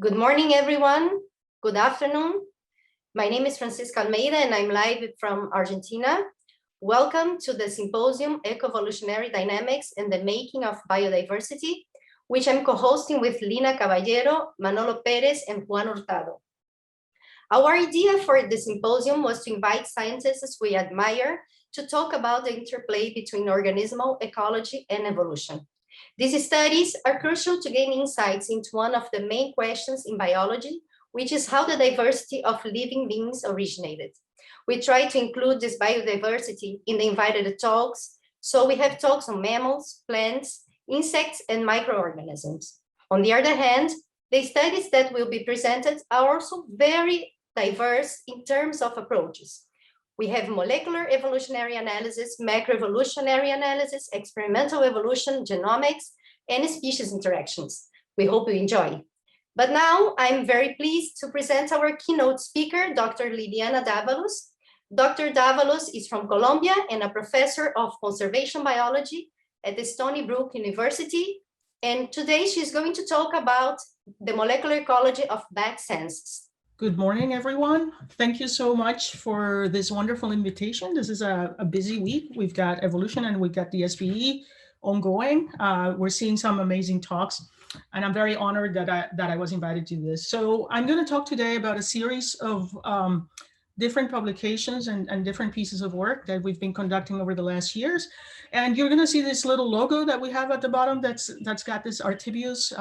Good morning, everyone. Good afternoon. My name is Francisca Almeida, and I'm live from Argentina. Welcome to the Symposium Ecoevolutionary Dynamics and the Making of Biodiversity, which I'm co-hosting with Lina Caballero, Manolo Perez, and Juan Hurtado. Our idea for the symposium was to invite scientists we admire to talk about the interplay between organismal ecology and evolution. These studies are crucial to gain insights into one of the main questions in biology, which is how the diversity of living beings originated. We try to include this biodiversity in the invited talks, so we have talks on mammals, plants, insects, and microorganisms. On the other hand, the studies that will be presented are also very diverse in terms of approaches. We have molecular evolutionary analysis, macroevolutionary analysis, experimental evolution, genomics, and species interactions. We hope you enjoy. But now I'm very pleased to present our keynote speaker, Dr. Liliana Dávalos. Dr. Dávalos is from Colombia and a professor of conservation biology at the Stony Brook University. And today she's going to talk about the molecular ecology of bat senses. Good morning, everyone. Thank you so much for this wonderful invitation. This is a busy week. We've got evolution and we've got the SBE ongoing. We're seeing some amazing talks, and I'm very honored that I was invited to this. So I'm going to talk today about a series of different publications and different pieces of work that we've been conducting over the last years. And you're going to see this little logo that we have at the bottom that's got this Artibius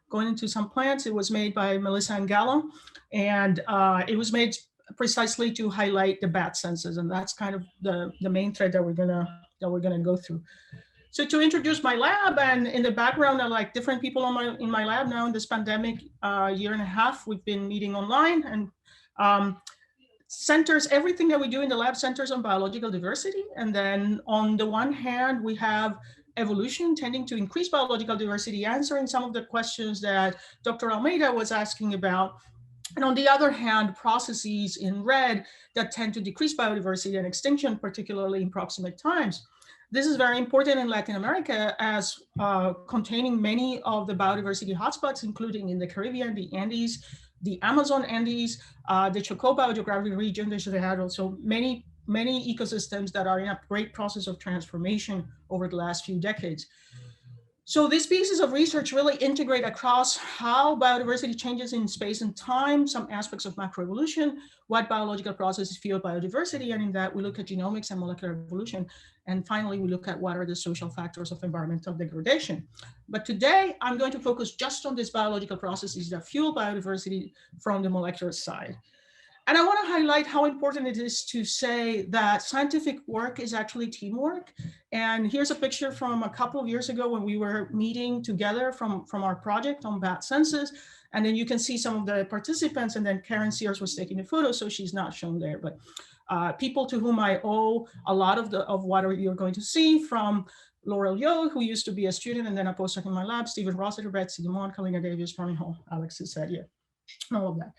going into some plants. It was made by Melissa and Gallo, and it was made precisely to highlight the bat senses, and that's kind of the main thread that we're gonna go through. So to introduce my lab, and in the background are like different people in my lab now in this pandemic year and a half. We've been meeting online, and centers everything that we do in the lab centers on biological diversity. And then on the one hand, we have evolution tending to increase biological diversity, answering some of the questions that Dr. Almeida was asking about. And on the other hand, processes in red that tend to decrease biodiversity and extinction, particularly in proximate times. This is very important in Latin America as containing many of the biodiversity hotspots, including in the Caribbean, the Andes, the Amazon Andes, the Chocó biogeographic region. They should have had also many ecosystems that are in a great process of transformation over the last few decades. So these pieces of research really integrate across how biodiversity changes in space and time, some aspects of macroevolution, what biological processes fuel biodiversity, and in that we look at genomics and molecular evolution. And finally, we look at what are the social factors of environmental degradation. But today, I'm going to focus just on these biological processes that fuel biodiversity from the molecular side. And I want to highlight how important it is to say that scientific work is actually teamwork. And here's a picture from a couple of years ago when we were meeting together from our project on bat senses. And then you can see some of the participants, and then Karen Sears was taking the photo, so she's not shown there. But people to whom I owe a lot of what you're going to see, from Laurel Yo, who used to be a student and then a postdoc in my lab, Stephen Rossiter, Betsy DeMont, Kalina Davis, Ronnie Hall, Alex Cesaria, all of that.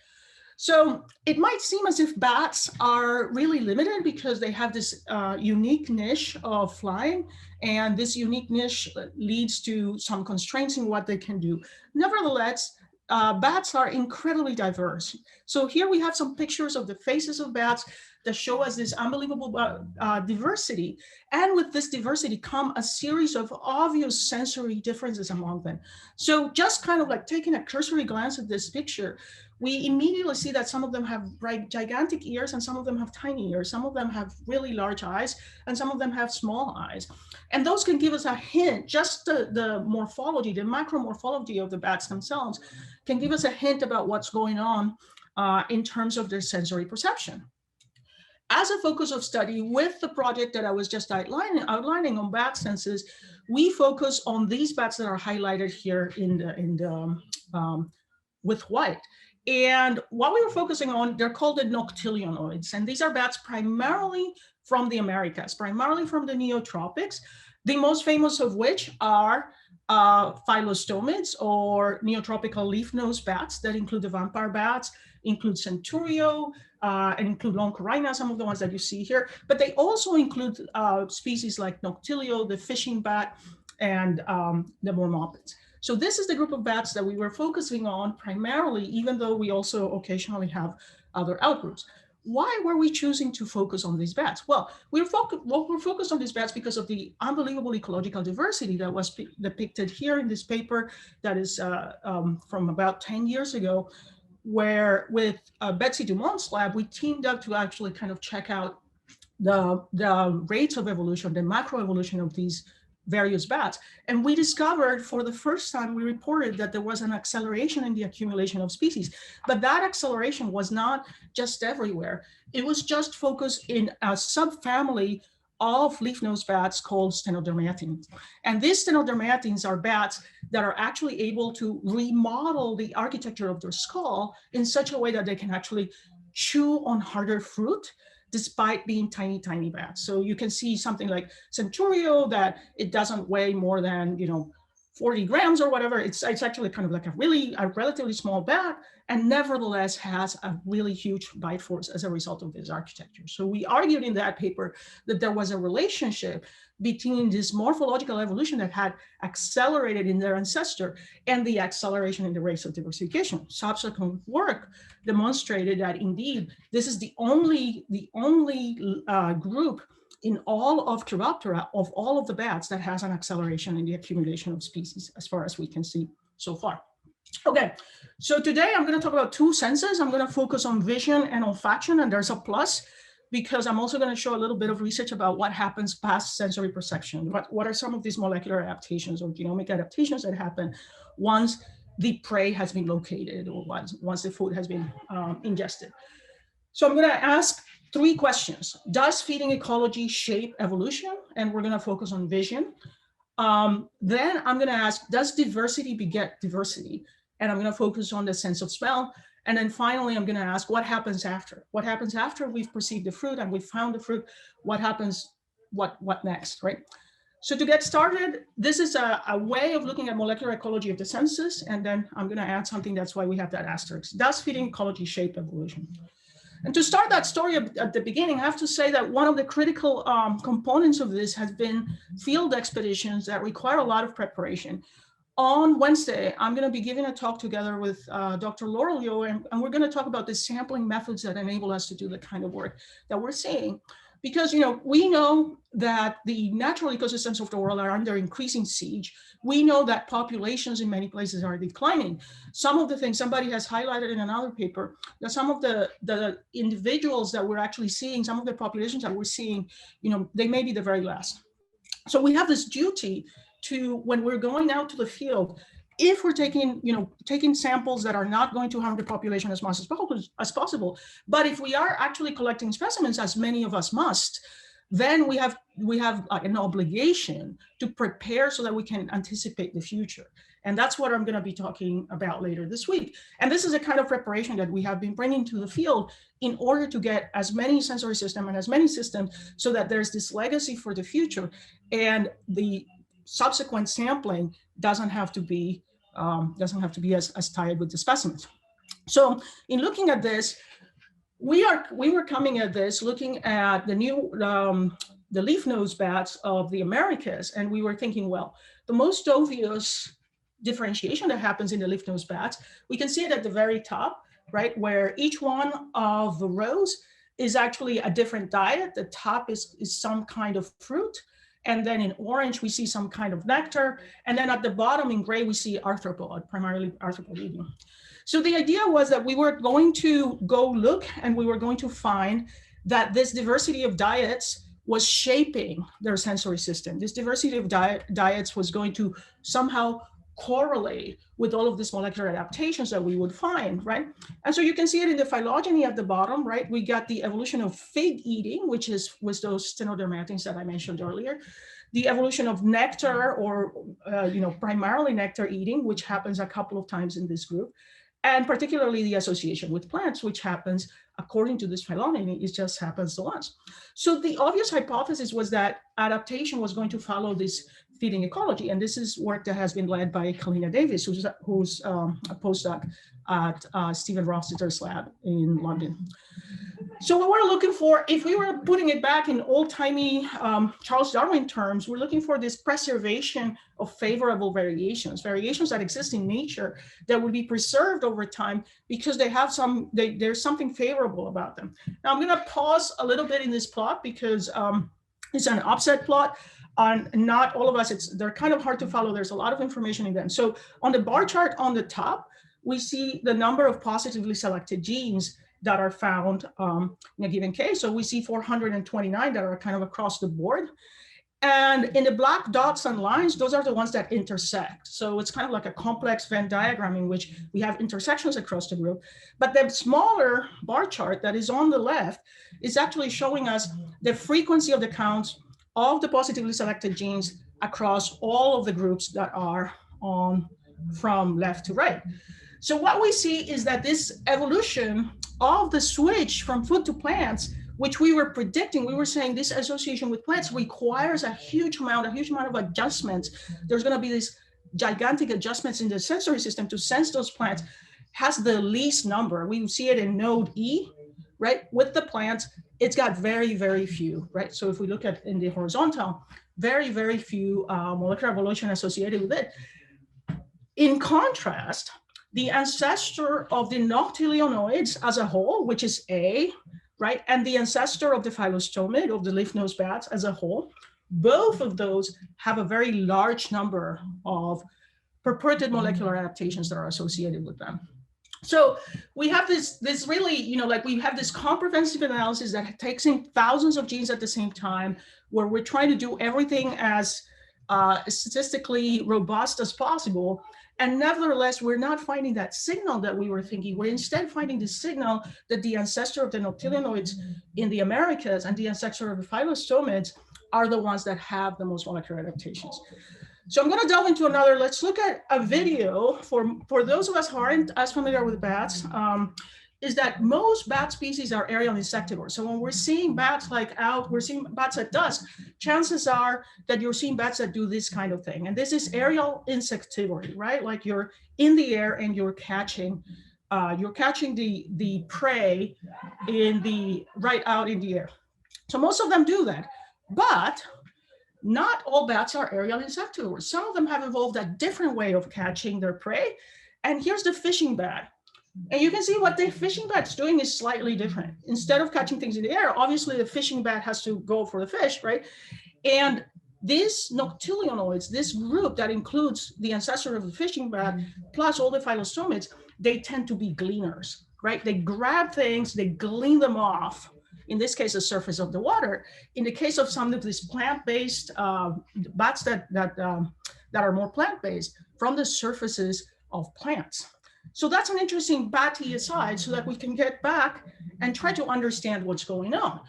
So it might seem as if bats are really limited because they have this unique niche of flying, and this unique niche leads to some constraints in what they can do. Nevertheless, bats are incredibly diverse. So here we have some pictures of the faces of bats that show us this unbelievable diversity. And with this diversity come a series of obvious sensory differences among them. So just kind of like taking a cursory glance at this picture, we immediately see that some of them have gigantic ears and some of them have tiny ears. Some of them have really large eyes and some of them have small eyes. And those can give us a hint, just the morphology, the macromorphology of the bats themselves can give us a hint about what's going on in terms of their sensory perception. As a focus of study with the project that I was just outlining on bat senses, we focus on these bats that are highlighted here with white. And what we were focusing on, they're called the noctilionoids. And these are bats primarily from the Americas, primarily from the neotropics, the most famous of which are phylostomids, or neotropical leaf-nosed bats that include the vampire bats, include Centurio, and include Loncorina, some of the ones that you see here. But they also include species like Noctilio, the fishing bat, and the Mormopids. So this is the group of bats that we were focusing on primarily, even though we also occasionally have other outgroups. Why were we choosing to focus on these bats? Well, we're focused on these bats because of the unbelievable ecological diversity that was depicted here in this paper that is from about 10 years ago, where with Betsy Dumont's lab, we teamed up to actually kind of check out the rates of evolution, the macroevolution of these various bats. And we discovered for the first time, we reported that there was an acceleration in the accumulation of species, but that acceleration was not just everywhere. It was just focused in a subfamily of leaf-nosed bats called stenodermatines. And these stenodermatines are bats that are actually able to remodel the architecture of their skull in such a way that they can actually chew on harder fruit despite being tiny, tiny bats. So you can see something like Centurio that it doesn't weigh more than 40 grams or whatever. It's actually kind of like a relatively small bat, and nevertheless has a really huge bite force as a result of this architecture. So we argued in that paper that there was a relationship between this morphological evolution that had accelerated in their ancestor and the acceleration in the rates of diversification. Subsequent work demonstrated that indeed this is the only group in all of Chiroptera, of all of the bats, that has an acceleration in the accumulation of species, as far as we can see so far. Okay, so today I'm going to talk about two senses. I'm going to focus on vision and olfaction, and there's a plus, because I'm also going to show a little bit of research about what happens past sensory perception. What are some of these molecular adaptations or genomic adaptations that happen once the prey has been located, or once the food has been ingested. So I'm going to ask three questions. Does feeding ecology shape evolution? And we're going to focus on vision. Then I'm going to ask, does diversity beget diversity? And I'm going to focus on the sense of smell. And then finally, I'm going to ask, what happens after? What happens after we've perceived the fruit and we've found the fruit? What happens? What next, right? So to get started, this is a way of looking at molecular ecology of the senses. And then I'm going to add something. That's why we have that asterisk. Does feeding ecology shape evolution? And to start that story at the beginning, I have to say that one of the critical components of this has been field expeditions that require a lot of preparation. On Wednesday, I'm going to be giving a talk together with Dr. Laurel Yeo, and we're going to talk about the sampling methods that enable us to do the kind of work that we're seeing. Because we know that the natural ecosystems of the world are under increasing siege. We know that populations in many places are declining. Some of the things somebody has highlighted in another paper, that some of the individuals that we're actually seeing, some of the populations that we're seeing, they may be the very last. So we have this duty to, when we're going out to the field, if we're taking samples that are not going to harm the population as much as possible, but if we are actually collecting specimens, as many of us must, then we have an obligation to prepare so that we can anticipate the future. And that's what I'm going to be talking about later this week. And this is a kind of preparation that we have been bringing to the field in order to get as many sensory systems and as many systems so that there's this legacy for the future, and the subsequent sampling doesn't have to be as tied with the specimens. So in looking at this, we were coming at this looking at the new the leaf-nosed bats of the Americas, and we were thinking, well, the most obvious differentiation that happens in the leaf-nosed bats, we can see it at the very top, right, where each one of the rows is actually a different diet. The top is some kind of fruit. And then in orange, we see some kind of nectar. And then at the bottom in gray, we see arthropod, primarily arthropod eating. So the idea was that we were going to go look, and we were going to find that this diversity of diets was shaping their sensory system. This diversity of diets was going to somehow correlate with all of these molecular adaptations that we would find, right? And so you can see it in the phylogeny at the bottom, right? We got the evolution of fig eating, which was those stenodermatines that I mentioned earlier. The evolution of nectar, or primarily nectar eating, which happens a couple of times in this group, and particularly the association with plants, which happens according to this phylogeny, it just happens once. So the obvious hypothesis was that adaptation was going to follow this feeding ecology. And this is work that has been led by Kalina Davis, who's a postdoc at Stephen Rossiter's lab in London. So what we're looking for, if we were putting it back in old-timey Charles Darwin terms, we're looking for this preservation of favorable variations that exist in nature that will be preserved over time because they have there's something favorable about them. Now I'm gonna pause a little bit in this plot because it's an offset plot. Not all of us, they're kind of hard to follow. There's a lot of information in them. So on the bar chart on the top, we see the number of positively selected genes that are found in a given case. So we see 429 that are kind of across the board. And in the black dots and lines, those are the ones that intersect. So it's kind of like a complex Venn diagram in which we have intersections across the group. But the smaller bar chart that is on the left is actually showing us the frequency of the counts of the positively selected genes across all of the groups that are on from left to right. So what we see is that this evolution of the switch from food to plants, which we were predicting, we were saying this association with plants requires a huge amount of adjustments. There's going to be these gigantic adjustments in the sensory system to sense those plants, has the least number. We see it in node E, right? With the plants, it's got very, very few, right? So if we look at in the horizontal, very, very few molecular evolution associated with it. In contrast, the ancestor of the noctilionoids as a whole, which is A, right? And the ancestor of the phylostomid, of the leaf-nosed bats as a whole, both of those have a very large number of purported molecular adaptations that are associated with them. So we have this really, like we have this comprehensive analysis that takes in thousands of genes at the same time, where we're trying to do everything as statistically robust as possible. And nevertheless, we're not finding that signal that we were thinking. We're instead finding the signal that the ancestor of the noctilionoids in the Americas and the ancestor of the phylostomids are the ones that have the most molecular adaptations. So I'm going to delve into another. Let's look at a video for those of us who aren't as familiar with bats. Is that most bat species are aerial insectivores. So when we're seeing bats we're seeing bats at dusk, chances are that you're seeing bats that do this kind of thing. And this is aerial insectivory, right? Like you're in the air and you're catching the prey right out in the air. So most of them do that, but not all bats are aerial insectivores. Some of them have evolved a different way of catching their prey. And here's the fishing bat. And you can see what the fishing bat's doing is slightly different. Instead of catching things in the air, obviously the fishing bat has to go for the fish, right? And these noctilionoids, this group that includes the ancestor of the fishing bat, plus all the phylostomids, they tend to be gleaners, right? They grab things, they glean them off, in this case, the surface of the water. In the case of some of these plant-based bats that are more plant-based, from the surfaces of plants. So that's an interesting batty aside so that we can get back and try to understand what's going on.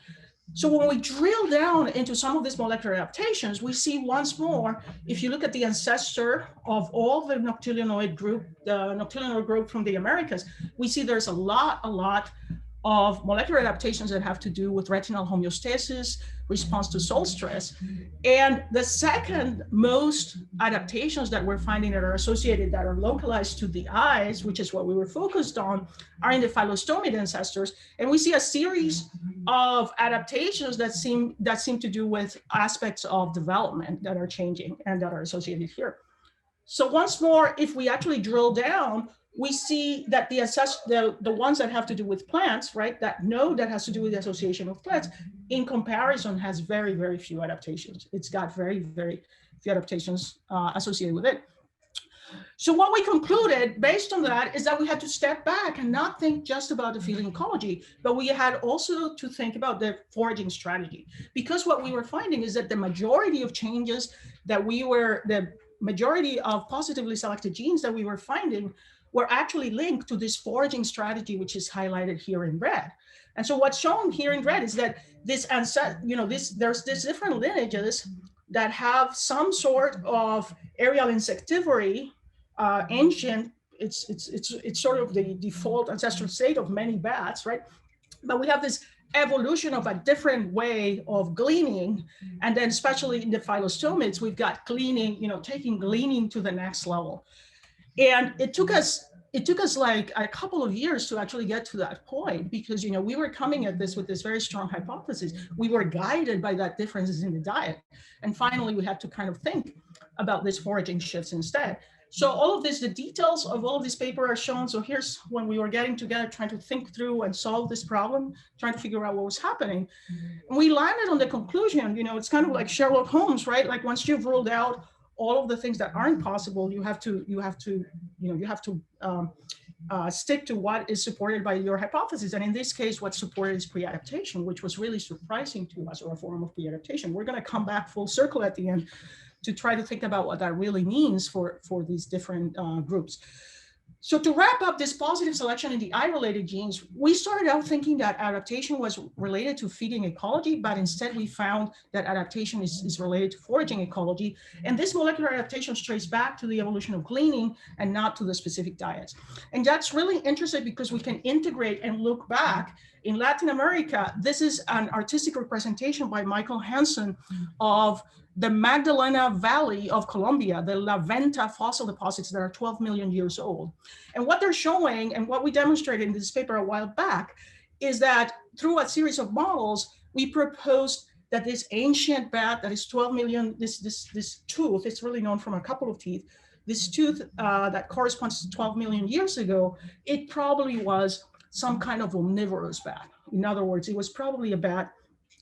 So when we drill down into some of these molecular adaptations, we see once more, if you look at the ancestor of all the noctilionoid group, the noctilionoid group from the Americas, we see there's a lot of molecular adaptations that have to do with retinal homeostasis, response to salt stress. And the second most adaptations that we're finding that are associated, that are localized to the eyes, which is what we were focused on, are in the phylostomid ancestors. And we see a series of adaptations that seem to do with aspects of development that are changing and that are associated here. So once more, if we actually drill down, we see that the ones that have to do with plants, right? That node that has to do with the association of plants, in comparison, has very, very few adaptations. It's got very, very few adaptations associated with it. So what we concluded based on that is that we had to step back and not think just about the field ecology, but we had also to think about the foraging strategy. Because what we were finding is that the majority of changes that the majority of positively selected genes that we were finding were actually linked to this foraging strategy, which is highlighted here in red. And so what's shown here in red is that there's this different lineages that have some sort of aerial insectivory engine. It's sort of the default ancestral state of many bats, right? But we have this evolution of a different way of gleaning. And then especially in the phylostomids, we've got gleaning, taking gleaning to the next level. And it took us it took us like a couple of years to actually get to that point, because we were coming at this with this very strong hypothesis. We were guided by that differences in the diet, and finally we had to kind of think about these foraging shifts instead. So all of this, the details of all of this paper are shown. So here's when we were getting together, trying to think through and solve this problem, trying to figure out what was happening. And we landed on the conclusion, it's kind of like Sherlock Holmes, right? Like once you've ruled out all of the things that aren't possible, you have to stick to what is supported by your hypothesis. And in this case, what's supported is pre-adaptation, which was really surprising to us, or a form of pre-adaptation. We're going to come back full circle at the end to try to think about what that really means for these different groups. So to wrap up this positive selection in the eye-related genes, we started out thinking that adaptation was related to feeding ecology, but instead we found that adaptation is related to foraging ecology. And this molecular adaptation is traced back to the evolution of gleaning and not to the specific diets. And that's really interesting because we can integrate and look back. In Latin America, this is an artistic representation by Michael Hansen of the Magdalena Valley of Colombia, the La Venta fossil deposits that are 12 million years old. And what they're showing, and what we demonstrated in this paper a while back, is that through a series of models, we proposed that this ancient bat that is 12 million, this tooth, it's really known from a couple of teeth, this tooth that corresponds to 12 million years ago, it probably was some kind of omnivorous bat. In other words, it was probably a bat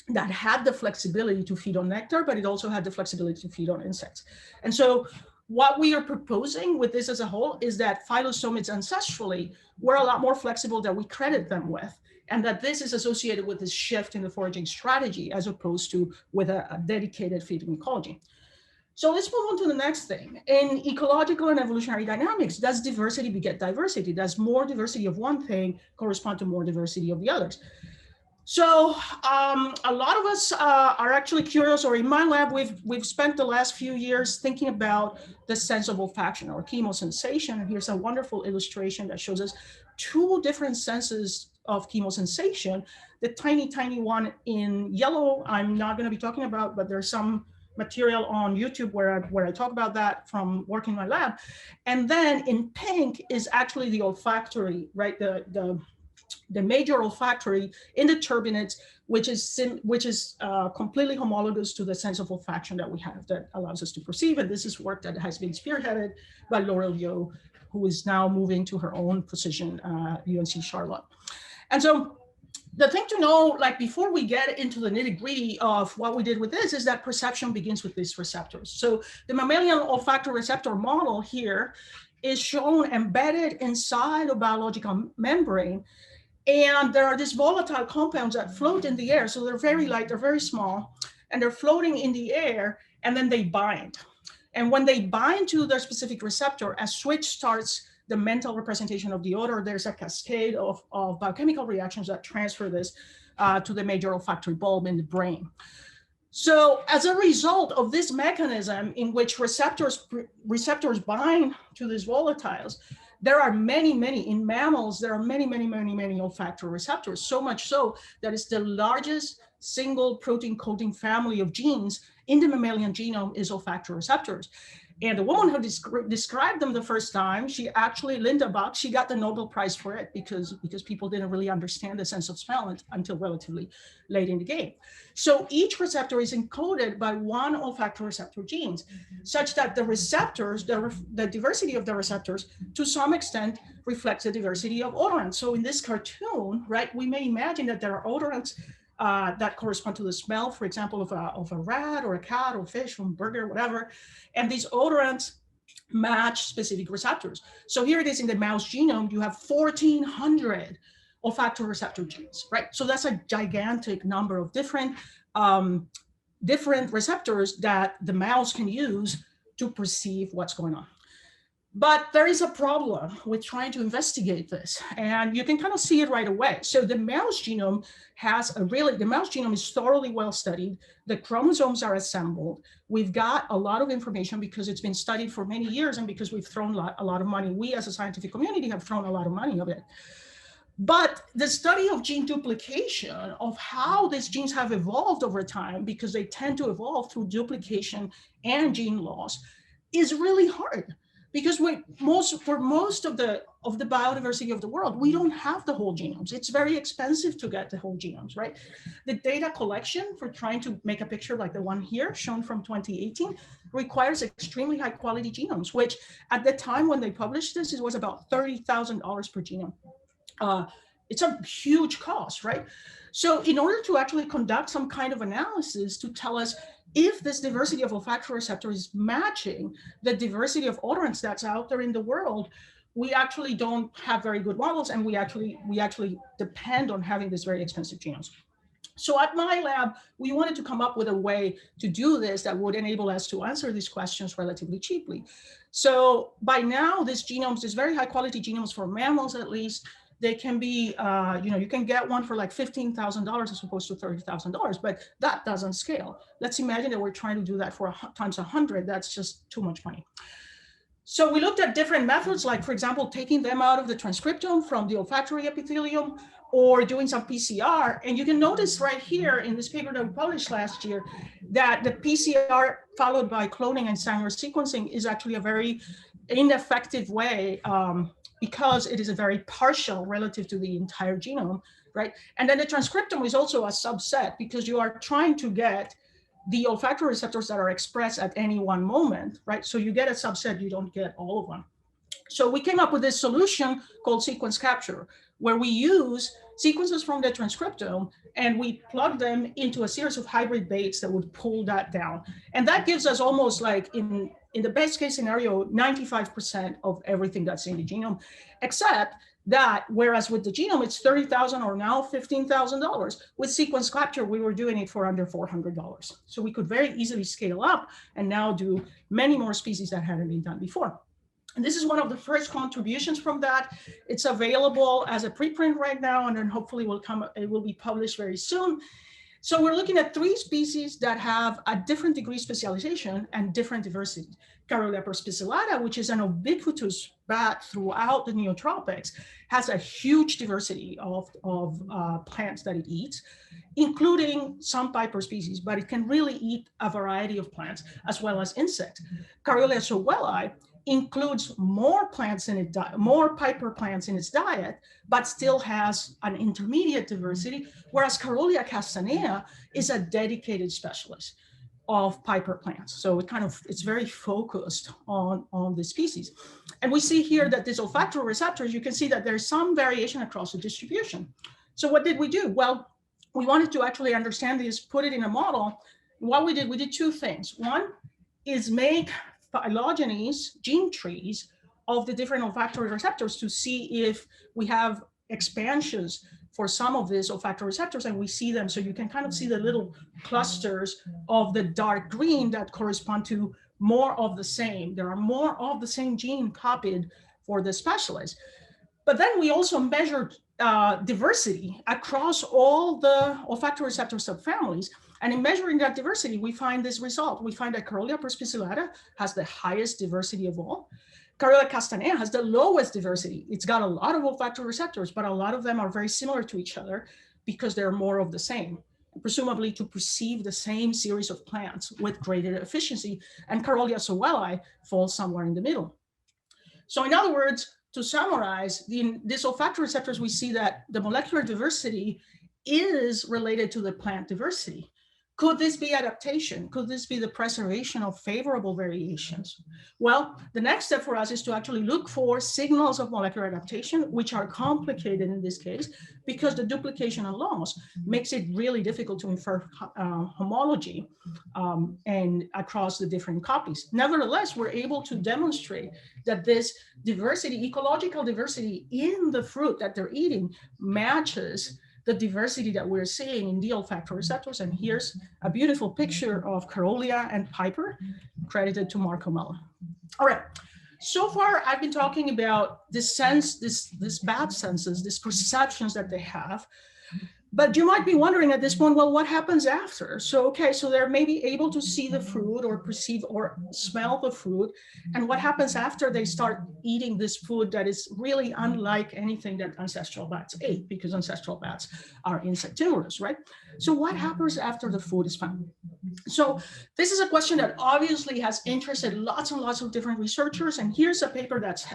that had the flexibility to feed on nectar, but it also had the flexibility to feed on insects. And so what we are proposing with this as a whole is that phylostomids ancestrally were a lot more flexible than we credit them with, and that this is associated with this shift in the foraging strategy as opposed to with a dedicated feeding ecology. So let's move on to the next thing. In ecological and evolutionary dynamics, does diversity beget diversity? Does more diversity of one thing correspond to more diversity of the others? So a lot of us are actually curious, or in my lab, we've spent the last few years thinking about the sense of olfaction or chemosensation. And here's a wonderful illustration that shows us two different senses of chemosensation. The tiny, tiny one in yellow, I'm not going to be talking about, but there's some material on YouTube where I talk about that from working in my lab. And then in pink is actually the olfactory, right? The major olfactory in the turbinates, which is completely homologous to the sense of olfaction that we have that allows us to perceive. And this is work that has been spearheaded by Laurel Yeo, who is now moving to her own position at UNC Charlotte. And so the thing to know, like before we get into the nitty gritty of what we did with this, is that perception begins with these receptors. So the mammalian olfactory receptor model here is shown embedded inside a biological membrane. And there are these volatile compounds that float in the air. So they're very light, they're very small, and they're floating in the air, and then they bind. And when they bind to their specific receptor, a switch starts the mental representation of the odor. There's a cascade of biochemical reactions that transfer this to the major olfactory bulb in the brain. So as a result of this mechanism in which receptors bind to these volatiles, there are many, in mammals, there are many olfactory receptors, so much so that it's the largest single protein coding family of genes in the mammalian genome is olfactory receptors. And the woman who described them the first time, she actually, Linda Buck, she got the Nobel Prize for it because people didn't really understand the sense of smell until relatively late in the game. So each receptor is encoded by one olfactory receptor genes, such that the receptors, the diversity of the receptors, to some extent reflects the diversity of odorants. So in this cartoon, right, we may imagine that there are odorants that correspond to the smell, for example, of a rat or a cat or fish or burger, whatever. And these odorants match specific receptors. So here it is in the mouse genome, you have 1,400 olfactory receptor genes, right? So that's a gigantic number of different receptors that the mouse can use to perceive what's going on. But there is a problem with trying to investigate this, and you can kind of see it right away. So the mouse genome the mouse genome is thoroughly well studied. The chromosomes are assembled. We've got a lot of information because it's been studied for many years and because we've thrown a lot of money. We as a scientific community have thrown a lot of money of it. But the study of gene duplication, of how these genes have evolved over time, because they tend to evolve through duplication and gene loss, is really hard. because for most of the biodiversity of the world, we don't have the whole genomes. It's very expensive to get the whole genomes, right? The data collection for trying to make a picture like the one here shown from 2018 requires extremely high quality genomes, which at the time when they published this, it was about $30,000 per genome. It's a huge cost, right? So in order to actually conduct some kind of analysis to tell us if this diversity of olfactory receptors is matching the diversity of odorants that's out there in the world, we actually don't have very good models, and we actually depend on having these very expensive genomes. So at my lab, we wanted to come up with a way to do this that would enable us to answer these questions relatively cheaply. So by now, these genomes, these very high quality genomes for mammals at least, they can be, you can get one for like $15,000 as opposed to $30,000, but that doesn't scale. Let's imagine that we're trying to do that for times 100. That's just too much money. So we looked at different methods, like, for example, taking them out of the transcriptome from the olfactory epithelium, or doing some PCR. And you can notice right here in this paper that we published last year that the PCR followed by cloning and Sanger sequencing is actually a very ineffective way, because it is a very partial relative to the entire genome, right? And then the transcriptome is also a subset, because you are trying to get the olfactory receptors that are expressed at any one moment, right? So you get a subset, you don't get all of them. So we came up with this solution called sequence capture, where we use sequences from the transcriptome and we plug them into a series of hybrid baits that would pull that down. And that gives us almost like, in the best case scenario, 95% of everything that's in the genome, except that whereas with the genome, it's $30,000 or now $15,000. With sequence capture, we were doing it for under $400. So we could very easily scale up and now do many more species that hadn't been done before. And this is one of the first contributions from that. It's available as a preprint right now, and then hopefully it will be published very soon. So we're looking at 3 species that have a different degree of specialization and different diversity. Caerulea perspicillata, which is an ubiquitous bat throughout the neotropics, has a huge diversity of plants that it eats, including some piper species, but it can really eat a variety of plants as well as insects. Caerulea sowelli includes more plants in it, more piper plants in its diet, but still has an intermediate diversity, whereas Caerulea castanea is a dedicated specialist of piper plants. So it's very focused on the species. And we see here that these olfactory receptors, you can see that there's some variation across the distribution. So what did we do? Well, we wanted to actually understand this, put it in a model. What we did 2 things. One is make phylogenies, gene trees of the different olfactory receptors to see if we have expansions for some of these olfactory receptors, and we see them. So you can kind of see the little clusters of the dark green that correspond to more of the same. There are more of the same gene copied for the specialist. But then we also measured diversity across all the olfactory receptor subfamilies. And in measuring that diversity, we find this result. We find that Caerulea perspicillata has the highest diversity of all. Caerulea castanea has the lowest diversity. It's got a lot of olfactory receptors, but a lot of them are very similar to each other because they're more of the same, presumably to perceive the same series of plants with greater efficiency. And Caerulea sowelli falls somewhere in the middle. So in other words, to summarize, these olfactory receptors, we see that the molecular diversity is related to the plant diversity. Could this be adaptation? Could this be the preservation of favorable variations? Well, the next step for us is to actually look for signals of molecular adaptation, which are complicated in this case, because the duplication and loss makes it really difficult to infer homology and across the different copies. Nevertheless, we're able to demonstrate that this diversity, ecological diversity in the fruit that they're eating matches the diversity that we're seeing in the olfactory receptors. And here's a beautiful picture of Caerulea and piper, credited to Marco Mella. All right, so far I've been talking about this sense, this bad senses, these perceptions that they have. But you might be wondering at this point, well, what happens after? So, okay, so they're maybe able to see the fruit or perceive or smell the fruit. And what happens after they start eating this food that is really unlike anything that ancestral bats ate, because ancestral bats are insectivorous, right? So what happens after the food is found? So this is a question that obviously has interested lots and lots of different researchers. And here's a paper that's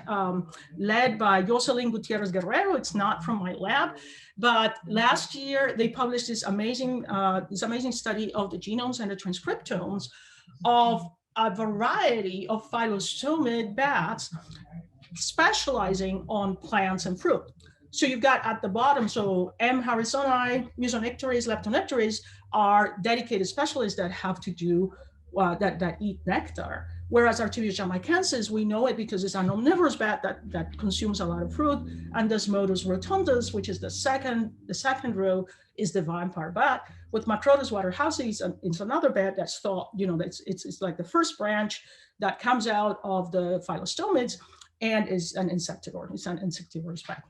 led by Jocelyn Gutierrez Guerrero. It's not from my lab, but last year they published this amazing study of the genomes and the transcriptomes of a variety of phyllostomid bats specializing on plants and fruit. So you've got at the bottom, so M. harrisoni, Musonectaries, Leptonectaries are dedicated specialists that have to do, that eat nectar. Whereas Artivius jamaicensis, we know it because it's an omnivorous bat that consumes a lot of fruit. And Desmodus rotundus, which is the second row, is the vampire bat. With Macrodus waterhousei, it's another bat that's thought, it's like the first branch that comes out of the phylostomids and is an insectivore. It's an insectivorous bat.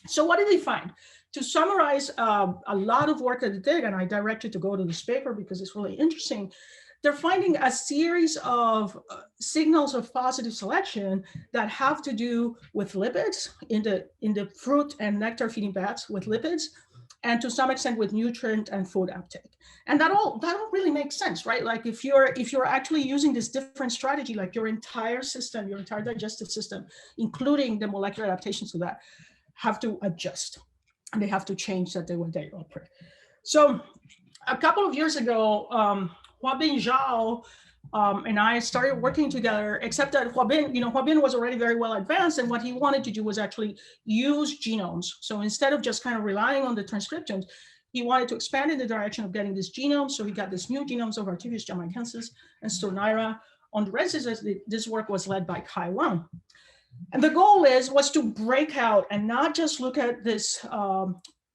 So what did they find? To summarize a lot of work that they did, and I directed to go to this paper because it's really interesting, they're finding a series of signals of positive selection that have to do with lipids in the fruit and nectar feeding bats with lipids, and to some extent with nutrient and food uptake. And that all really makes sense, right? Like if you're actually using this different strategy, like your entire system, your entire digestive system, including the molecular adaptations to that, have to adjust and they have to change that way they operate. So a couple of years ago, Huabin Zhao and I started working together, except that Huabin was already very well advanced, and what he wanted to do was actually use genomes. So instead of just kind of relying on the transcriptions, he wanted to expand in the direction of getting this genome. So he got this new genomes of Artivius jamaicensis and Stornira ondurensis. This work was led by Kai Wang. And the goal was to break out and not just look at this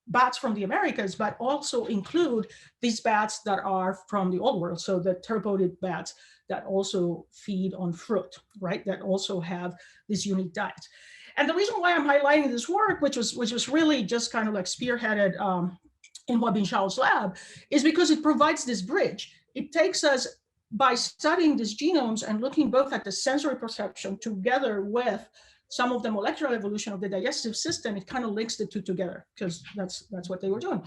bats from the Americas, but also include these bats that are from the old world. So the theropodid bats that also feed on fruit, right? That also have this unique diet. And the reason why I'm highlighting this work, which was really just kind of like spearheaded in Huabin Zhao's lab, is because it provides this bridge. It takes us, by studying these genomes and looking both at the sensory perception together with some of the molecular evolution of the digestive system, it kind of links the two together because that's what they were doing.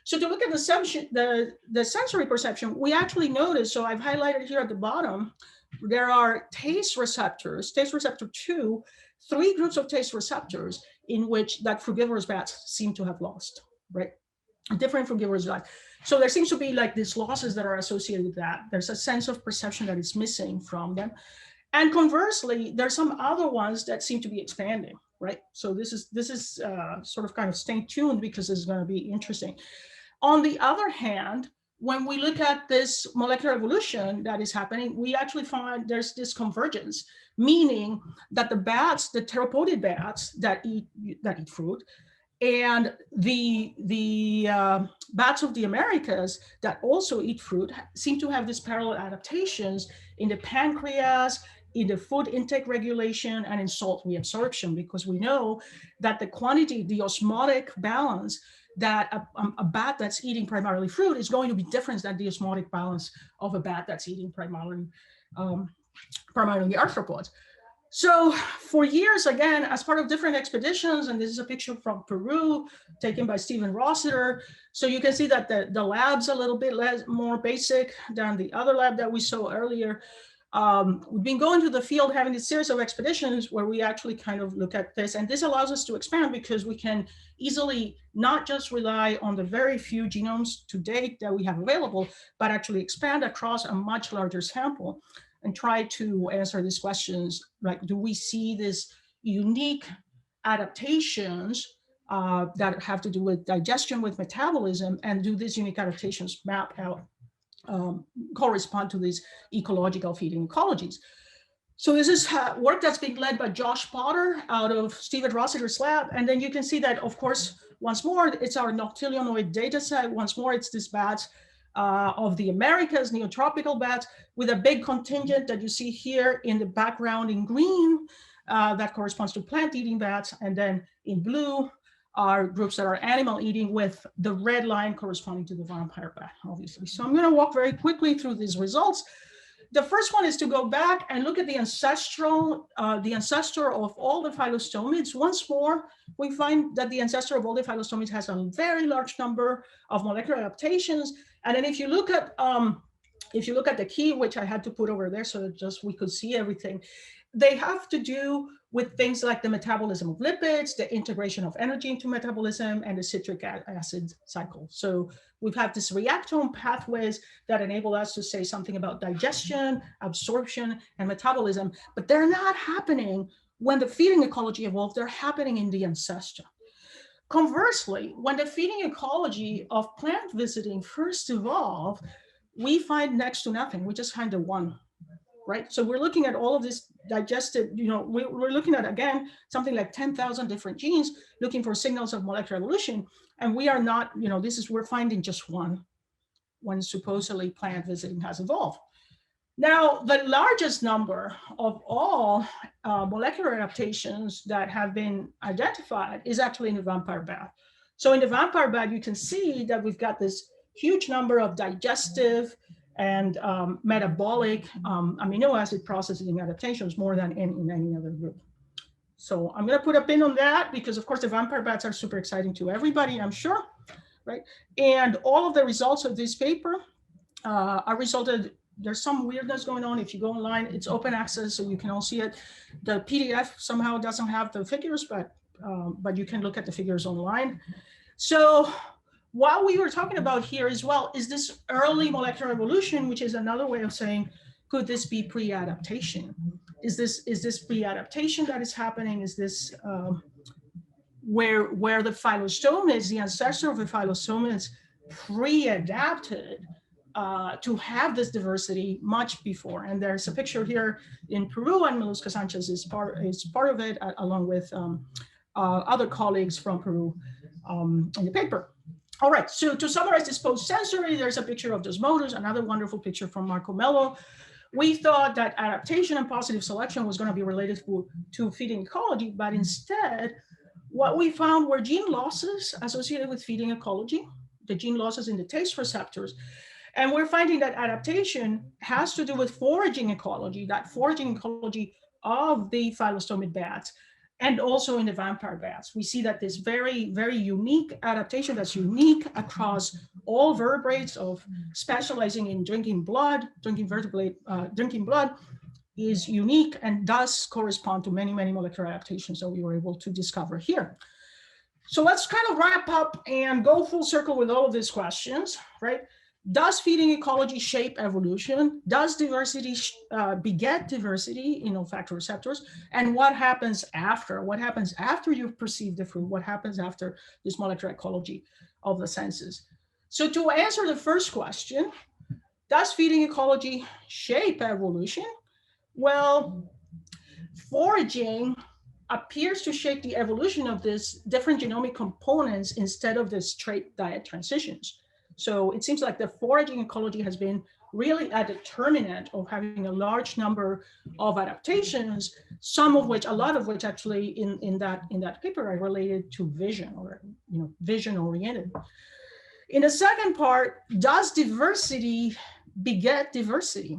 So to look at the sensory perception, we actually notice, so I've highlighted here at the bottom, there are taste receptors, taste receptor 2, 3 groups of taste receptors in which that frugivorous bats seem to have lost, right? Different frugivorous bats. So there seems to be like these losses that are associated with that. There's a sense of perception that is missing from them. And conversely, there's some other ones that seem to be expanding, right? So this is sort of kind of stay tuned because this is going to be interesting. On the other hand, when we look at this molecular evolution that is happening, we actually find there's this convergence, meaning that the bats, the theropodid bats that eat fruit, and the bats of the Americas that also eat fruit seem to have these parallel adaptations in the pancreas, in the food intake regulation, and in salt reabsorption, because we know that the quantity, the osmotic balance that a bat that's eating primarily fruit is going to be different than the osmotic balance of a bat that's eating primarily arthropods. So for years, again, as part of different expeditions, and this is a picture from Peru taken by Stephen Rossiter. So you can see that the lab's a little bit more basic than the other lab that we saw earlier. We've been going to the field having this series of expeditions where we actually kind of look at this, and this allows us to expand because we can easily not just rely on the very few genomes to date that we have available, but actually expand across a much larger sample and try to answer these questions, like, do we see these unique adaptations that have to do with digestion, with metabolism, and do these unique adaptations map out, correspond to these ecological feeding ecologies? So this is work that's being led by Josh Potter out of Stephen Rossiter's lab. And then you can see that, of course, once more, it's our noctilionoid data set. Once more, it's these bats of the Americas, neotropical bats, with a big contingent that you see here in the background in green that corresponds to plant-eating bats, and then in blue, are groups that are animal eating, with the red line corresponding to the vampire bat, obviously. So I'm going to walk very quickly through these results. The first one is to go back and look at the ancestor of all the phylostomids. Once more, we find that the ancestor of all the phylostomids has a very large number of molecular adaptations. And then if you look at the key, which I had to put over there so that just we could see everything, they have to do with things like the metabolism of lipids, the integration of energy into metabolism, and the citric acid cycle. So we've had these reactome pathways that enable us to say something about digestion, absorption, and metabolism, but they're not happening when the feeding ecology evolved. They're happening in the ancestor. Conversely, when the feeding ecology of plant visiting first evolved, we find next to nothing. We just find the one, right? So we're looking at all of this digested, we're looking at, again, something like 10,000 different genes, looking for signals of molecular evolution. And we are not, we're finding just one when supposedly plant visiting has evolved. Now, the largest number of all molecular adaptations that have been identified is actually in the vampire bat. So in the vampire bat, you can see that we've got this huge number of digestive and metabolic amino acid processing adaptations, more than in any other group. So I'm going to put a pin on that because, of course, the vampire bats are super exciting to everybody, I'm sure, right? And all of the results of this paper are resulted. There's some weirdness going on. If you go online, it's open access, so you can all see it. The PDF somehow doesn't have the figures, but you can look at the figures online. So what we were talking about here as well is this early molecular evolution, which is another way of saying, could this be pre-adaptation? Is this pre-adaptation that is happening? Is this where the phylostomids, the ancestor of the phylostomids, pre-adapted to have this diversity much before? And there's a picture here in Peru, and Miluska Sanchez is part of it, along with other colleagues from Peru in the paper. All right, so to summarize this post-sensory, there's a picture of Desmodus, another wonderful picture from Marco Mello. We thought that adaptation and positive selection was going to be related to feeding ecology, but instead, what we found were gene losses associated with feeding ecology, the gene losses in the taste receptors. And we're finding that adaptation has to do with foraging ecology, that foraging ecology of the phylostomid bats, and also in the vampire bats. We see that this very, very unique adaptation that's unique across all vertebrates of specializing in drinking blood is unique and does correspond to many, many molecular adaptations that we were able to discover here. So let's kind of wrap up and go full circle with all of these questions, right? Does feeding ecology shape evolution? Does diversity beget diversity in olfactory receptors? And what happens after? What happens after you've perceived the fruit? What happens after this molecular ecology of the senses? So to answer the first question, does feeding ecology shape evolution? Well, foraging appears to shape the evolution of these different genomic components instead of the straight diet transitions. So it seems like the foraging ecology has been really a determinant of having a large number of adaptations, a lot of which actually in that paper are related to vision, or vision oriented. In the second part, does diversity beget diversity?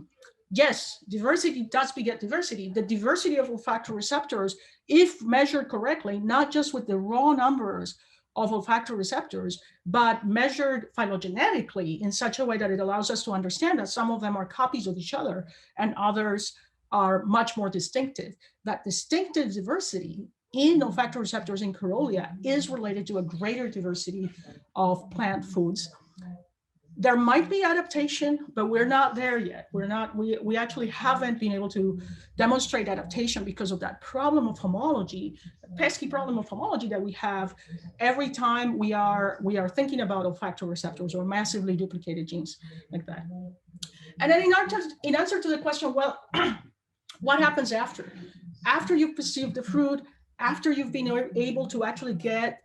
Yes, diversity does beget diversity. The diversity of olfactory receptors, if measured correctly, not just with the raw numbers of olfactory receptors, but measured phylogenetically in such a way that it allows us to understand that some of them are copies of each other and others are much more distinctive. That distinctive diversity in olfactory receptors in Caerulea is related to a greater diversity of plant foods. There might be adaptation, but we're not there yet. We actually haven't been able to demonstrate adaptation because of that problem of homology, pesky problem of homology that we have every time we are thinking about olfactory receptors or massively duplicated genes like that. And then in answer to the question, well, what happens after? After you've perceived the fruit, after you've been able to actually get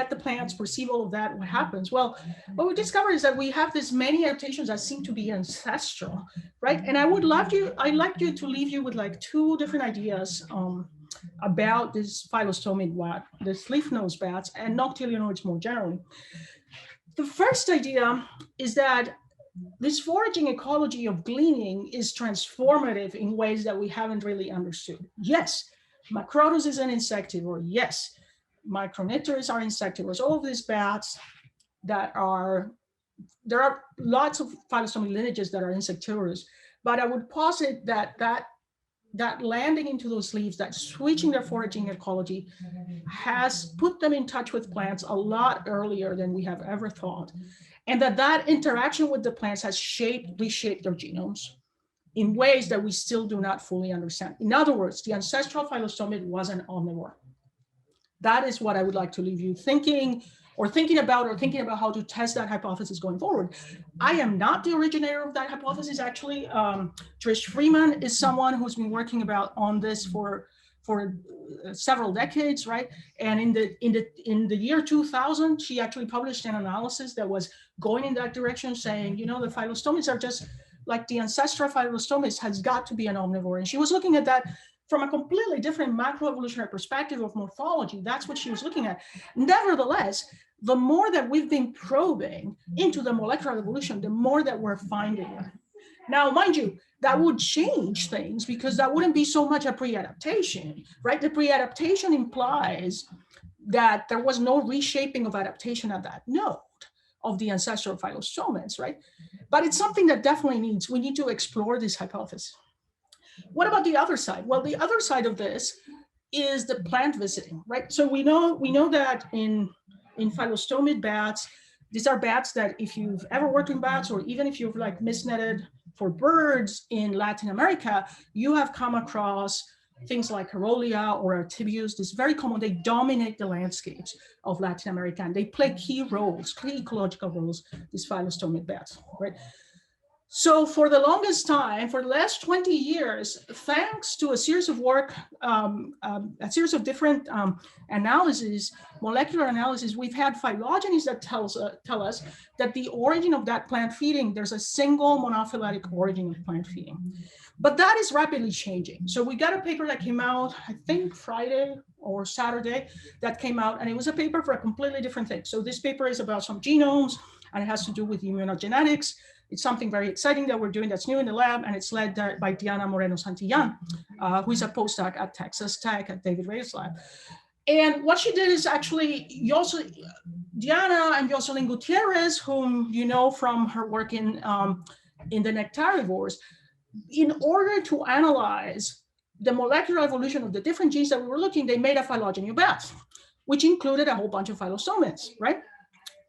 the plants, perceive all of that, what happens? Well, what we discovered is that we have this many adaptations that seem to be ancestral, right? And I'd like you to leave you with like two different ideas about this phyllostomid rat, the leaf-nosed bats, and noctilionoids more generally. The first idea is that this foraging ecology of gleaning is transformative in ways that we haven't really understood. Yes, Macrotus is an insectivore. Yes, Micronectaris are insectivores. All of these bats that are, there are lots of phyllostomid lineages that are insectivorous, but I would posit that landing into those leaves, that switching their foraging ecology has put them in touch with plants a lot earlier than we have ever thought. And that interaction with the plants has reshaped their genomes in ways that we still do not fully understand. In other words, the ancestral phylostomid was an omnivore. That is what I would like to leave you thinking about how to test that hypothesis going forward. I am not the originator of that hypothesis, actually. Trish Freeman is someone who's been working on this for several decades, right? And in the year 2000, she actually published an analysis that was going in that direction, saying, the phylostomids are just like the ancestral phylostomids has got to be an omnivore. And she was looking at that from a completely different macroevolutionary perspective of morphology. That's what she was looking at. Nevertheless, the more that we've been probing into the molecular evolution, the more that we're finding it. Now, mind you, that would change things because that wouldn't be so much a pre-adaptation, right? The pre-adaptation implies that there was no reshaping of adaptation at that node of the ancestral phylostomids, right? But it's something that definitely we need to explore this hypothesis. What about the other side? Well, the other side of this is the plant visiting, right? So we know that in phylostomid bats, these are bats that if you've ever worked with bats, or even if you've like misnetted for birds in Latin America, you have come across things like Carolia or Artibius. This is very common. They dominate the landscapes of Latin America, and they play key ecological roles, these phylostomid bats, right? So for the longest time, for the last 20 years, thanks to a series of work, a series of different analyses, molecular analysis, we've had phylogenies that tell us that the origin of that plant feeding, there's a single monophyletic origin of plant feeding. But that is rapidly changing. So we got a paper that came out, I think Friday or Saturday, that came out, and it was a paper for a completely different thing. So this paper is about some genomes, and it has to do with immunogenetics. It's something very exciting that we're doing that's new in the lab, and it's led by Diana Moreno Santillan, who is a postdoc at Texas Tech at David Reyes' lab. And what she did is actually, Diana and Jocelyn Gutierrez, whom you know from her work in the nectarivores, in order to analyze the molecular evolution of the different genes that we were looking, they made a phylogeny of bats, which included a whole bunch of phylostomids, right?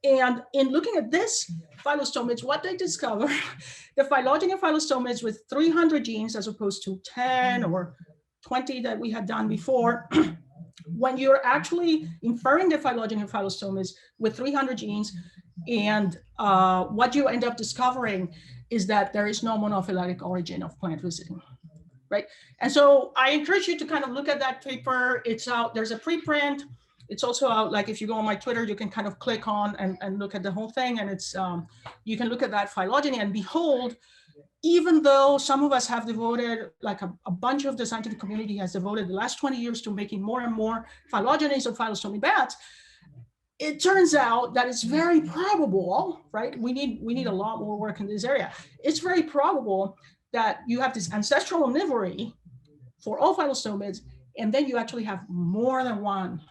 And in looking at this phylostomids, what they discovered, the phylogeny of phylostomids with 300 genes as opposed to 10 or 20 that we had done before, when you're actually inferring the phylogeny of phylostomids with 300 genes, and what you end up discovering is that there is no monophyletic origin of plant visiting, right? And so I encourage you to kind of look at that paper. It's out, there's a preprint. It's also out, like if you go on my Twitter, you can kind of click on and look at the whole thing. And it's, you can look at that phylogeny and behold, even though some of us have devoted, like a bunch of the scientific community has devoted the last 20 years to making more and more phylogenies of phylostomid bats, it turns out that it's very probable, right? We need a lot more work in this area. It's very probable that you have this ancestral omnivory for all phylostomids, and then you actually have more than one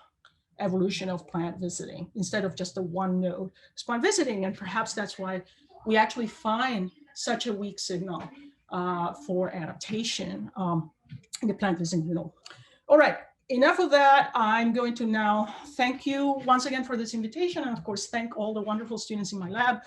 evolution of plant visiting instead of just the one node plant visiting. And perhaps that's why we actually find such a weak signal for adaptation in the plant visiting genome. All right. Enough of that. I'm going to now thank you once again for this invitation, and of course, thank all the wonderful students in my lab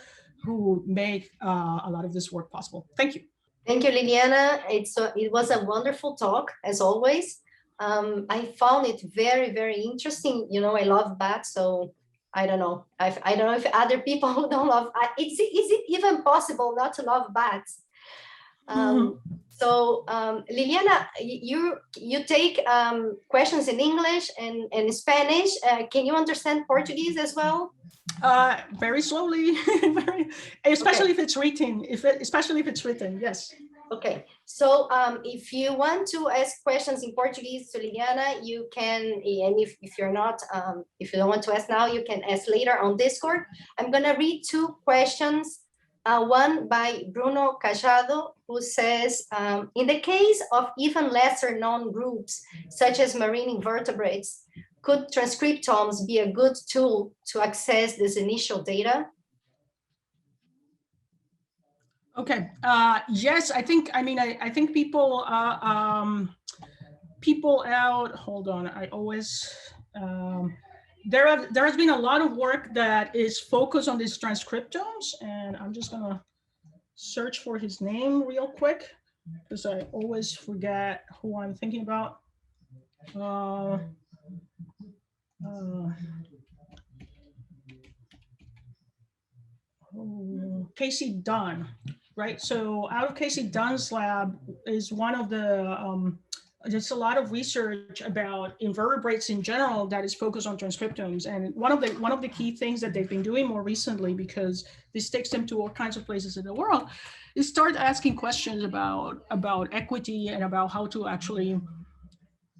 who make a lot of this work possible. Thank you. Thank you, Liliana. It was a wonderful talk, as always. I found it very, very interesting. You know, I love bats, so I don't know. I don't know if other people who don't love, is it even possible not to love bats? So Liliana, you take questions in English and Spanish. Can you understand Portuguese as well? Very slowly, especially if it's written. Especially if it's written, yes. Okay, so if you want to ask questions in Portuguese to Liliana, you can, and if you're not, if you don't want to ask now, you can ask later on Discord. I'm gonna read two questions. One by Bruno Cajado, who says, in the case of even lesser known groups, such as marine invertebrates, could transcriptomes be a good tool to access this initial data? Okay. Yes, I think. I mean, I think people. People out. Hold on. I always. There has been a lot of work that is focused on these transcriptomes, and I'm just gonna search for his name real quick because I always forget who I'm thinking about. Casey Dunn, right? So out of Casey Dunn's lab is one of the, there's a lot of research about invertebrates in general that is focused on transcriptomes. And one of the key things that they've been doing more recently, because this takes them to all kinds of places in the world, is start asking questions about equity and about how to actually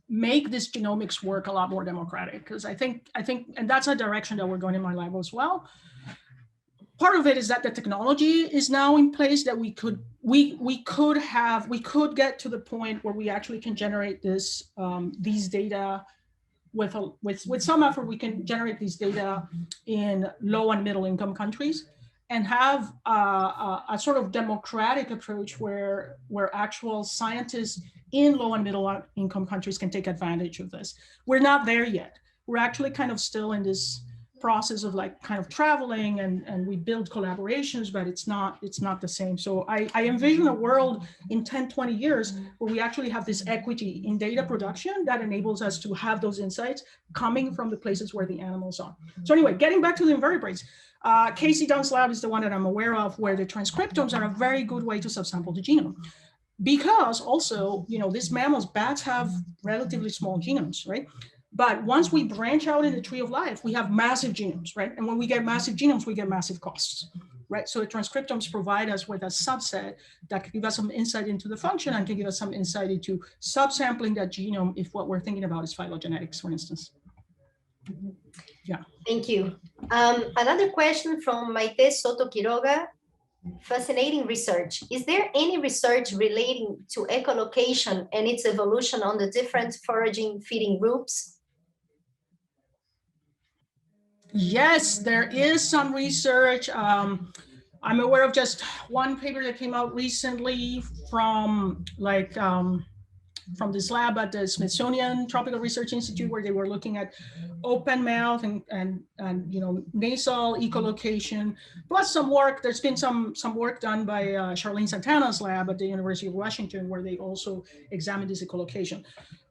make this genomics work a lot more democratic. Because I think, and that's a direction that we're going in my lab as well. Part of it is that the technology is now in place that we could get to the point where we actually can generate this these data with some effort. We can generate these data in low and middle income countries and have a sort of democratic approach where actual scientists in low and middle income countries can take advantage of this. We're not there yet. We're actually kind of still in this process of like kind of traveling and we build collaborations, but it's not the same. So I envision a world in 10, 20 years where we actually have this equity in data production that enables us to have those insights coming from the places where the animals are. So anyway, getting back to the invertebrates, Casey Dunn's lab is the one that I'm aware of where the transcriptomes are a very good way to subsample the genome. Because also, you know, these mammals, bats have relatively small genomes, right? But once we branch out in the tree of life, we have massive genomes, right? And when we get massive genomes, we get massive costs, right? So the transcriptomes provide us with a subset that can give us some insight into the function and can give us some insight into subsampling that genome if what we're thinking about is phylogenetics, for instance. Yeah. Thank you. Another question from Maite Soto Quiroga. Fascinating research. Is there any research relating to echolocation and its evolution on the different foraging feeding groups? Yes, there is some research. I'm aware of just one paper that came out recently from from this lab at the Smithsonian Tropical Research Institute, where they were looking at open mouth and you know, nasal echolocation, plus some work. There's been some work done by Charlene Santana's lab at the University of Washington, where they also examined this echolocation.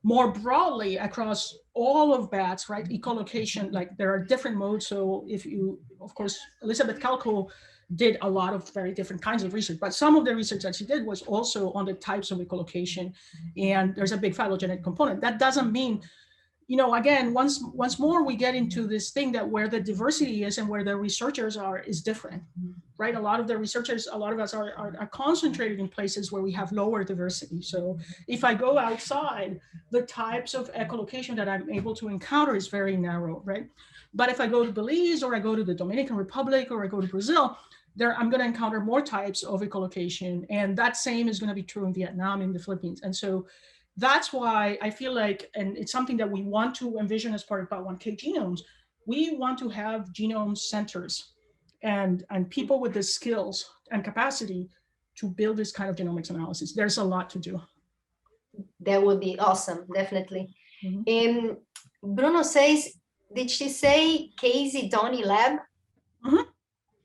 More broadly across all of bats, right? Echolocation, like there are different modes. So if you, of course, Elizabeth Calco did a lot of very different kinds of research, but some of the research that she did was also on the types of echolocation, and there's a big phylogenetic component. That doesn't mean, you know, again, once more we get into this thing that where the diversity is and where the researchers are is different, right? A lot of the researchers, a lot of us are concentrated in places where we have lower diversity. So if I go outside, the types of echolocation that I'm able to encounter is very narrow, right? But if I go to Belize or I go to the Dominican Republic or I go to Brazil, there I'm going to encounter more types of echolocation, and that same is going to be true in Vietnam, in the Philippines. And so that's why I feel like, and it's something that we want to envision as part of about 1K genomes, we want to have genome centers and people with the skills and capacity to build this kind of genomics analysis. There's a lot to do. That would be awesome, definitely. Mm-hmm. Bruno says, did she say Casey Donny Lab? Mm-hmm.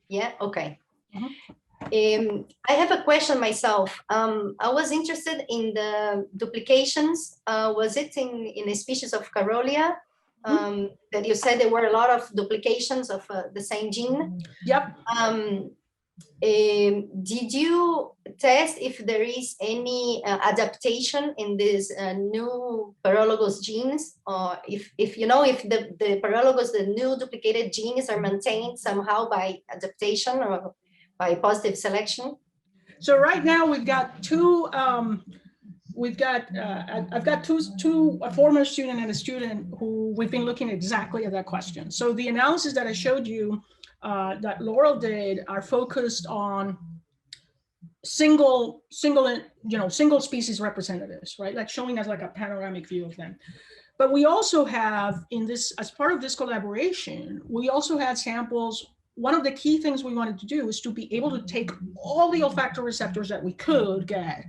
Yeah, okay. Mm-hmm. I have a question myself. I was interested in the duplications. Was it in a species of Carolia that you said there were a lot of duplications of the same gene? Yep. Did you test if there is any adaptation in these new Paralogous genes, or if you know if the Paralogous, the new duplicated genes are maintained somehow by adaptation or by positive selection? So right now we've got two, I've got two, a former student and a student who we've been looking exactly at that question. So the analysis that I showed you that Laurel did are focused on single species representatives, right? Like showing us like a panoramic view of them. But we also have in this, as part of this collaboration, we also had samples. One of the key things we wanted to do is to be able to take all the olfactory receptors that we could get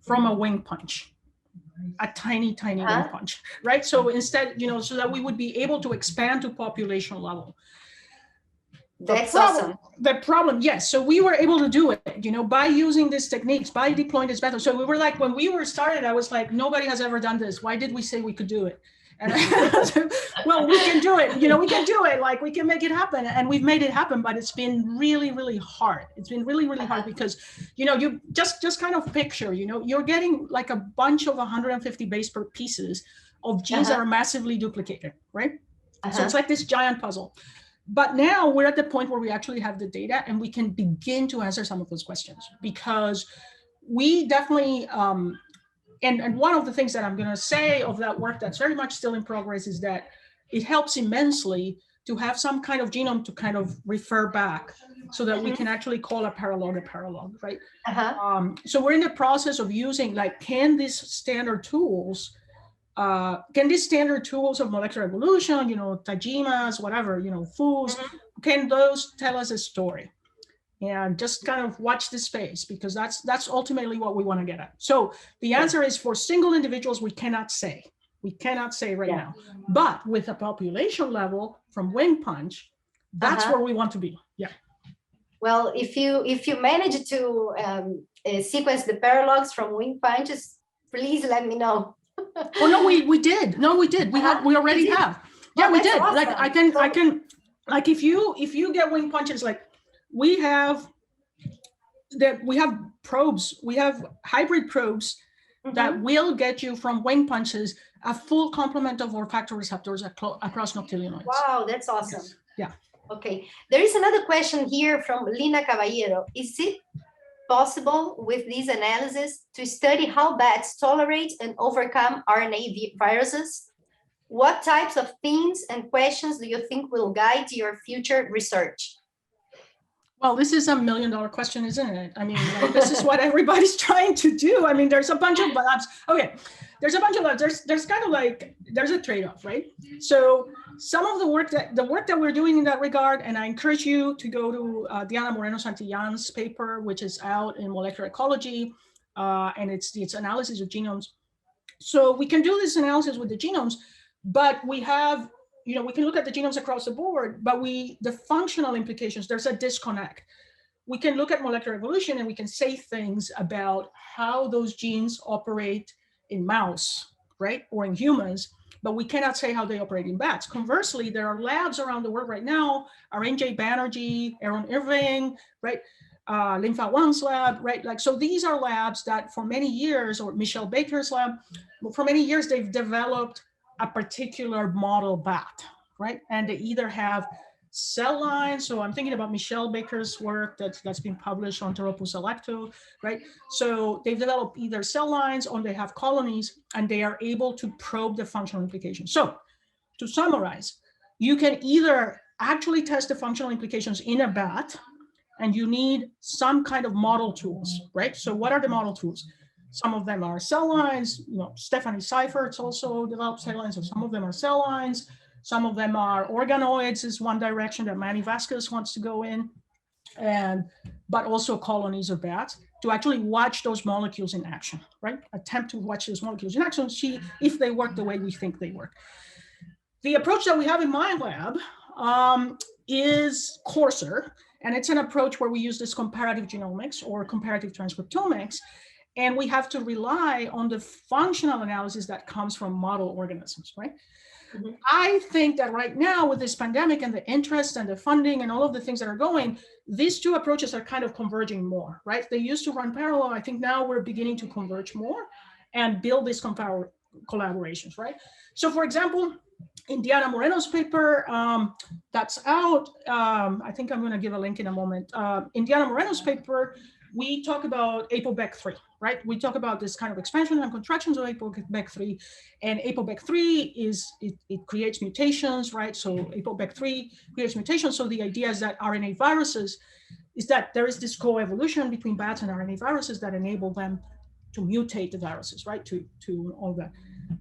from a wing punch, a tiny wing punch, right? So instead, so that we would be able to expand to population level. That's awesome. The problem, yes. So we were able to do it, by using these techniques, by deploying this method. So we were like, when we were started, I was like, nobody has ever done this. Why did we say we could do it? And well, we can do it. We can do it. Like we can make it happen, and we've made it happen. But it's been really, really hard. It's been really, really hard because, you just kind of picture, you're getting like a bunch of 150 base pair pieces of genes that are massively duplicated, right? So it's like this giant puzzle. But now we're at the point where we actually have the data and we can begin to answer some of those questions, because we definitely, and one of the things that I'm going to say of that work that's very much still in progress is that it helps immensely to have some kind of genome to kind of refer back so that we can actually call a paralog, right? So we're in the process of using, like, can these standard tools of molecular evolution, Tajimas, whatever, FUS, can those tell us a story? And just kind of watch this space, because that's ultimately what we want to get at. So the answer is, for single individuals, we cannot say right now. But with a population level from wing punch, that's where we want to be. Yeah. Well, if you manage to sequence the paralogs from wing punches, please let me know. Oh no, we did. No, we did. We already have. Yeah, we did. Awesome. Like I can, like if you get wing punches, like we have probes, we have hybrid probes that will get you from wing punches a full complement of olfactory receptors across noctilionoids. Wow, that's awesome. Yes. Yeah. Okay. There is another question here from Lina Caballero. Is it possible with these analyses to study how bats tolerate and overcome RNA viruses? What types of themes and questions do you think will guide your future research? Well, this is $1 million question, isn't it? I mean, like, this is what everybody's trying to do. I mean, there's a bunch of labs. Okay, there's a bunch of labs. There's kind of like, there's a trade-off, right? So some of the work that we're doing in that regard, and I encourage you to go to Diana Moreno Santillan's paper, which is out in Molecular Ecology, and it's analysis of genomes. So we can do this analysis with the genomes, but we have, we can look at the genomes across the board, but the functional implications, there's a disconnect. We can look at molecular evolution and we can say things about how those genes operate in mouse, right? Or in humans, but we cannot say how they operate in bats. Conversely, there are labs around the world right now, Arenjay Banerjee, Aaron Irving, right? Linfa Wang's lab, right? Like, so these are labs that for many years, or Michelle Baker's lab, for many years, they've developed a particular model bat, right? And they either have cell lines. So I'm thinking about Michelle Baker's work that's been published on Pteropus electo, right? So they've developed either cell lines or they have colonies, and they are able to probe the functional implications. So to summarize, you can either actually test the functional implications in a bat, and you need some kind of model tools, right? So what are the model tools? Some of them are cell lines. Stephanie Seifert's also developed cell lines, so some of them are cell lines. Some of them are organoids, is one direction that Manny Vasquez wants to go in, but also colonies of bats, to actually watch those molecules in action, right? Attempt to watch those molecules in action, see if they work the way we think they work. The approach that we have in my lab is coarser, and it's an approach where we use this comparative genomics or comparative transcriptomics, and we have to rely on the functional analysis that comes from model organisms, right? I think that right now with this pandemic and the interest and the funding and all of the things that are going, these two approaches are kind of converging more, right? They used to run parallel. I think now we're beginning to converge more and build these collaborations, right? So for example, in Diana Moreno's paper that's out, I think I'm going to give a link in a moment. In Diana Moreno's paper, we talk about ApoBec3, right? We talk about this kind of expansion and contractions of ApoBec3, and ApoBec3 it creates mutations, right? So ApoBec3 creates mutations. So the idea is that RNA viruses is that there is this coevolution between bats and RNA viruses that enable them to mutate the viruses, right? To all that.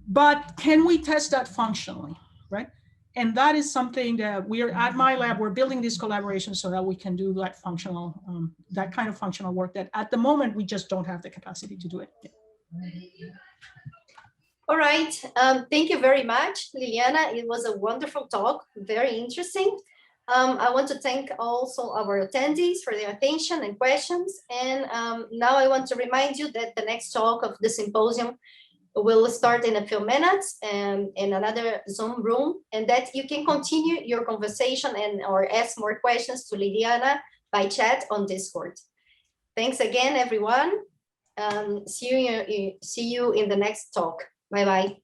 But can we test that functionally, right? And that is something that we're at my lab, we're building this collaboration so that we can do that functional, that kind of functional work that at the moment, we just don't have the capacity to do it. All right, thank you very much, Liliana. It was a wonderful talk, very interesting. I want to thank also our attendees for their attention and questions. And now I want to remind you that the next talk of the symposium will start in a few minutes in another Zoom room, and that you can continue your conversation and or ask more questions to Liliana by chat on Discord. Thanks again, everyone. See you in the next talk. Bye-bye.